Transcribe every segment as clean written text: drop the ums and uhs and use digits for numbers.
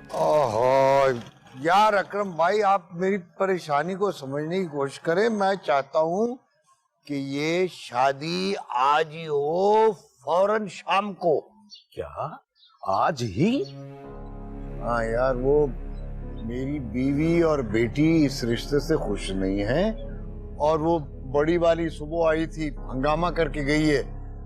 ओहो यार अकरम भाई, आप मेरी परेशानी को समझने की कोशिश करें। मैं चाहता हूँ कि ये शादी आज ही हो, फौरन शाम को। क्या आज ही? हाँ यार, वो मेरी बीवी और बेटी इस रिश्ते से खुश नहीं है, और वो बड़ी वाली सुबह आई थी, हंगामा करके गई है,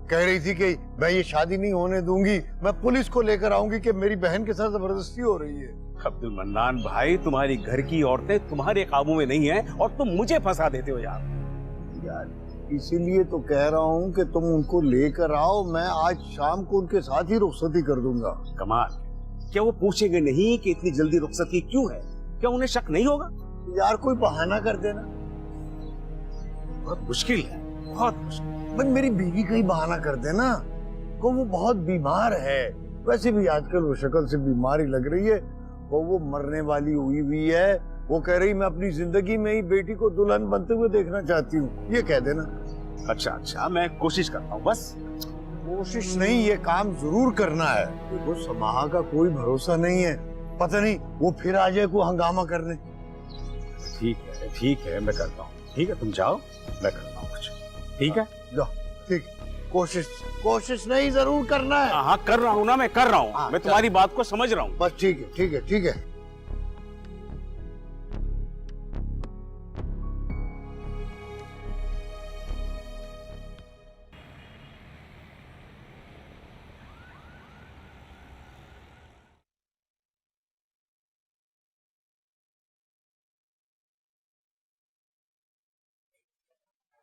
कह रही थी कि मैं ये शादी नहीं होने दूंगी, मैं पुलिस को लेकर आऊंगी कि मेरी बहन के साथ जबरदस्ती हो रही है। अब्दुल मन्नान भाई, तुम्हारी घर की औरतें तुम्हारे काबू में नहीं हैं और तुम मुझे फंसा देते हो यार। यार इसीलिए तो कह रहा हूँ कि तुम उनको लेकर आओ, मैं आज शाम को उनके साथ ही रुखसती कर दूंगा। कमाल, क्या वो पूछेंगे नहीं कि इतनी जल्दी रुखसती क्यों है? क्या उन्हें शक नहीं होगा? यार कोई बहाना कर देना। बहुत मुश्किल है, बहुत मुश्किल। भाई मेरी बीवी का ही बहाना कर देना को वो बहुत बीमार है, वैसे भी आजकल वो शक्ल से बीमारी लग रही है, वो मरने वाली हुई है, वो कह रही मैं अपनी जिंदगी में ही बेटी को दुल्हन बनते हुए देखना चाहती हूँ, ये कह देना। अच्छा अच्छा, मैं कोशिश करता हूँ, बस कोशिश नहीं, ये काम जरूर करना है। देखो समाहा का कोई भरोसा नहीं है, पता नहीं वो फिर आ जाए को हंगामा करने। ठीक है, मैं करता हूँ। ठीक है, तुम जाओ, मैं करता हूँ कुछ। ठीक है, जाओ। ठीक, कोशिश नहीं, जरूर करना है। हाँ कर रहा हूँ ना, मैं कर रहा हूँ, मैं तुम्हारी बात को समझ रहा हूँ। बस ठीक है।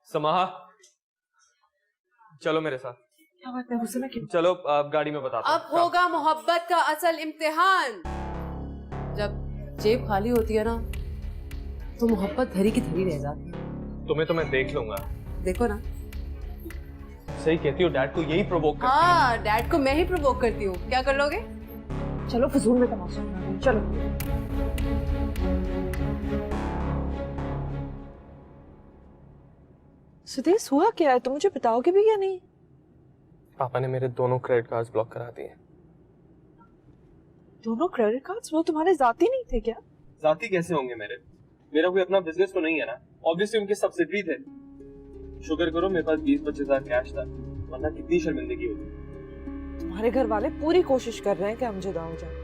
समाहा, चलो मेरे साथ। क्या बात है हुसैन? चलो आप गाड़ी में बताता हूं। अब होगा मोहब्बत का असल इम्तिहान। जब जेब खाली होती है ना, तो मोहब्बत धरी की धरी रह जाती है। तुम्हें तो मैं देख लूंगा। देखो ना, सही कहती हो, डैड को यही प्रोवोक करती हूं। हाँ, डैड को मैं ही प्रोवोक करती हूँ। क्या कर लोगे? चलो फजूल में तमाशा बना रहे हैं, चलो। सुदेश, हुआ क्या है? तुम मुझे बताओगे भी या नहीं? पापा ने मेरे दोनों क्रेडिट कार्ड्स ब्लॉक करा दिए। दोनों क्रेडिट कार्ड्स? वो तुम्हारे जाती नहीं थे क्या? जाती कैसे होंगे मेरे? मेरा कोई अपना बिजनेस तो नहीं है ना, ऑब्वियसली उनके सब्सिडरी थे। शुक्र करो मेरे पास 20-25 हजार कैश था, वरना कितनी शर्मिंदगी होती। तुम्हारे घर वाले पूरी कोशिश कर रहे हैं कि हम जुदा हो जाए,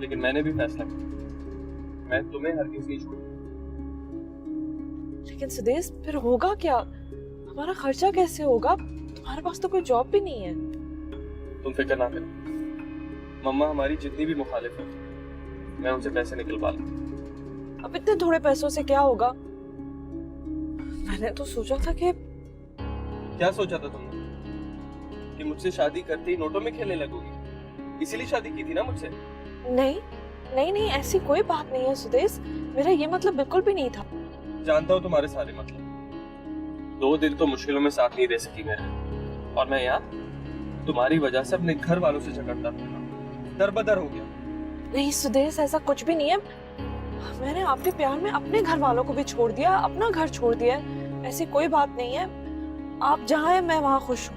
लेकिन मैंने भी फैसला किया, मैं तुम्हें हर किसी नहीं छोड़ूंगा। लेकिन सुदेश फिर होगा क्या? हमारा खर्चा कैसे होगा? तुम्हारे पास तो कोई जॉब भी नहीं है। तुम फिक्र ना करो, मम्मा हमारी जितनी भी मुखालिफ है, मैं उनसे पैसे निकलवा लूंगा। अब इतने थोड़े पैसों से क्या होगा? मैंने तो सोचा था कि... क्या सोचा था तुमने? कि मुझसे शादी करते ही नोटों में खेलने लगोगी? इसीलिए शादी की थी ना मुझसे? नहीं, ऐसी कोई बात नहीं है सुदेश, मेरा ये मतलब बिल्कुल भी नहीं था। जानता हूँ तुम्हारे सारे मतलब। 2 दिन तो मुश्किलों में साथ नहीं दे सकी मेरे, और मैं यहाँ तुम्हारी वजह से अपने घर वालों से झगड़ता था, दरबदर हो गया। नहीं सुदेश, ऐसा कुछ भी नहीं है। मैंने आपके प्यार में अपने घर वालों को भी छोड़ दिया, अपना घर छोड़ दिया। ऐसी कोई बात नहीं है, आप जहाँ हैं मैं वहाँ खुश हूँ।